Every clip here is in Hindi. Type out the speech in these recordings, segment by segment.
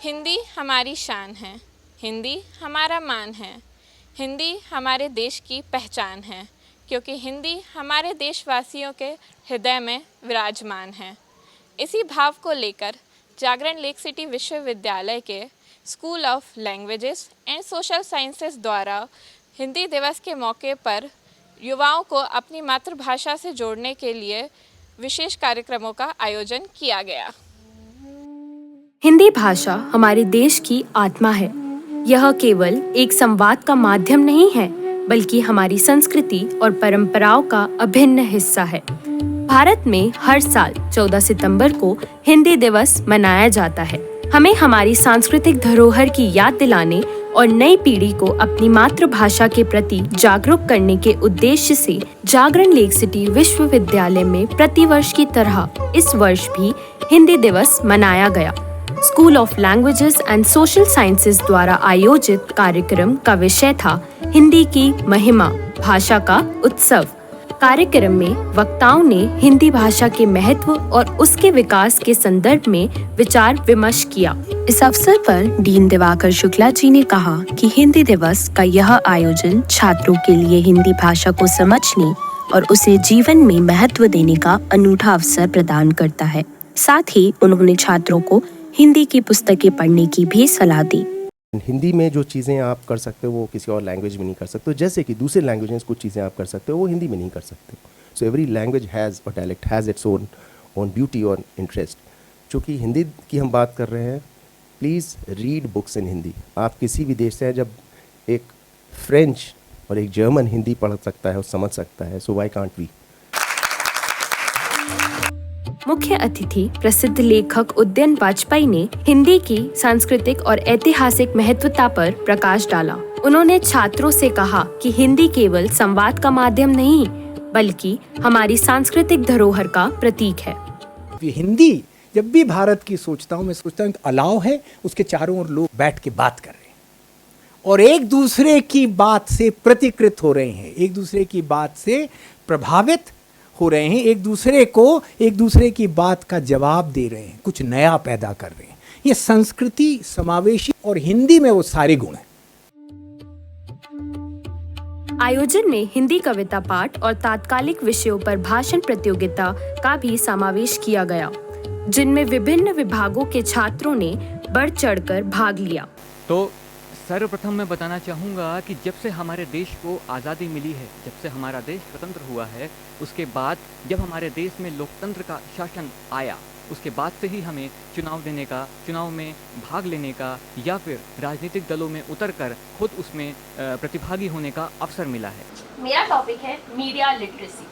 हिंदी हमारी शान है, हिंदी हमारा मान है, हिंदी हमारे देश की पहचान है, क्योंकि हिंदी हमारे देशवासियों के हृदय में विराजमान है। इसी भाव को लेकर जागरण लेक सिटी विश्वविद्यालय के school of languages and social sciences द्वारा हिंदी दिवस के मौके पर युवाओं को अपनी मातृभाषा से जोड़ने के लिए विशेष कार्यक्रमों का आयोजन किया गया। हिंदी भाषा हमारे देश की आत्मा है। यह केवल एक संवाद का माध्यम नहीं है, बल्कि हमारी संस्कृति और परंपराओं का अभिन्न हिस्सा है। भारत में हर साल 14 सितंबर को हिंदी दिवस मनाया जाता है। हमें हमारी सांस्कृतिक धरोहर की याद दिलाने और नई पीढ़ी को अपनी मातृभाषा के प्रति जागरूक करने के उद्देश्य से जागरण लेक सिटी विश्वविद्यालय में प्रतिवर्ष की तरह इस वर्ष भी हिंदी दिवस मनाया गया। School of languages and social sciences द्वारा आयोजित कार्यक्रम का विषय था हिंदी की महिमा, भाषा का उत्सव। कार्यक्रम में वक्ताओं ने हिंदी भाषा के महत्व और उसके विकास के संदर्भ में विचार विमर्श किया। इस अवसर पर डीन दिवाकर शुक्ला जी ने कहा कि हिंदी दिवस का यह आयोजन छात्रों के लिए हिंदी भाषा को समझने और उसे जीवन में महत्व देने का अनूठा अवसर प्रदान करता है। साथ ही उन्होंने छात्रों को हिंदी की पुस्तकें पढ़ने की भी सलाह दी। हिंदी में जो चीज़ें आप कर सकते हो वो किसी और लैंग्वेज में नहीं कर सकते, जैसे कि दूसरे लैंग्वेज में कुछ चीज़ें आप कर सकते हो वो हिंदी में नहीं कर सकते। सो एवरी लैंग्वेज हैज़ और dialect has its own beauty और इंटरेस्ट। चूँकि हिंदी की हम बात कर रहे हैं, प्लीज़ रीड बुक्स इन हिंदी। आप किसी भी देश से हैं, जब एक फ्रेंच और एक जर्मन हिंदी पढ़ सकता है और समझ सकता है, सो व्हाई कांट वी। मुख्य अतिथि प्रसिद्ध लेखक उदयन वाजपेयी ने हिंदी की सांस्कृतिक और ऐतिहासिक महत्वता पर प्रकाश डाला। उन्होंने छात्रों से कहा कि हिंदी केवल संवाद का माध्यम नहीं, बल्कि हमारी सांस्कृतिक धरोहर का प्रतीक है। हिंदी जब भी भारत की सोचता हूँ, मैं सोचता हूँ अलाव है, उसके चारों ओर लोग बैठ के बात कर रहे हैं और एक दूसरे की बात से प्रतिकृत हो रहे हैं, एक दूसरे की बात से प्रभावित हो रहे हैं, एक दूसरे की बात का जवाब दे रहे हैं, कुछ नया पैदा कर रहे हैं। ये संस्कृति समावेशी और हिंदी में वो सारे गुण हैं। आयोजन में हिंदी कविता पाठ और तात्कालिक विषयों पर भाषण प्रतियोगिता का भी समावेश किया गया, जिनमें विभिन्न विभागों के छात्रों ने बढ़ चढ़कर भाग लिया। तो सर्वप्रथम मैं बताना चाहूँगा कि जब से हमारे देश को आज़ादी मिली है, जब से हमारा देश स्वतंत्र हुआ है, उसके बाद जब हमारे देश में लोकतंत्र का शासन आया, उसके बाद से ही हमें चुनाव देने का, चुनाव में भाग लेने का या फिर राजनीतिक दलों में उतरकर खुद उसमें प्रतिभागी होने का अवसर मिला है। मेरा टॉपिक है मीडिया लिटरेसी।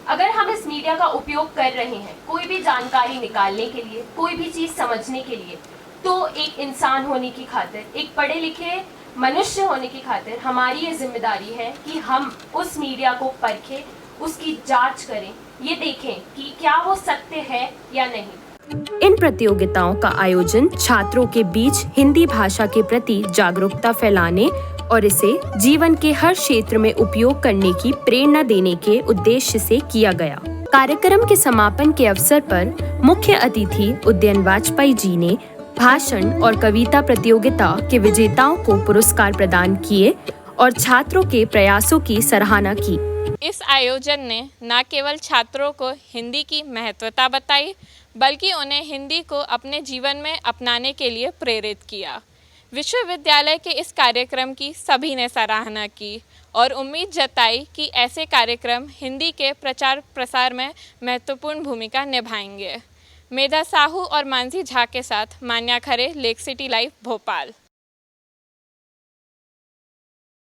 अगर हम इस मीडिया का उपयोग कर रहे हैं कोई भी जानकारी निकालने के लिए, कोई भी चीज़ समझने के लिए, तो एक इंसान होने की खातिर, एक पढ़े लिखे मनुष्य होने की खातिर हमारी ये जिम्मेदारी है कि हम उस मीडिया को परखें, उसकी जांच करें, ये देखें कि क्या वो सत्य है या नहीं। इन प्रतियोगिताओं का आयोजन छात्रों के बीच हिंदी भाषा के प्रति जागरूकता फैलाने और इसे जीवन के हर क्षेत्र में उपयोग करने की प्रेरणा देने के उद्देश्य से किया गया। कार्यक्रम के समापन के अवसर पर मुख्य अतिथि उदयन वाजपेयी जी ने भाषण और कविता प्रतियोगिता के विजेताओं को पुरस्कार प्रदान किए और छात्रों के प्रयासों की सराहना की। इस आयोजन ने न केवल छात्रों को हिंदी की महत्वता बताई, बल्कि उन्हें हिंदी को अपने जीवन में अपनाने के लिए प्रेरित किया। विश्वविद्यालय के इस कार्यक्रम की सभी ने सराहना की और उम्मीद जताई कि ऐसे कार्यक्रम हिंदी के प्रचार प्रसार में महत्वपूर्ण भूमिका निभाएंगे। मेधा साहू और मानसी झा के साथ मान्या खरे, लेक सिटी लाइव, भोपाल।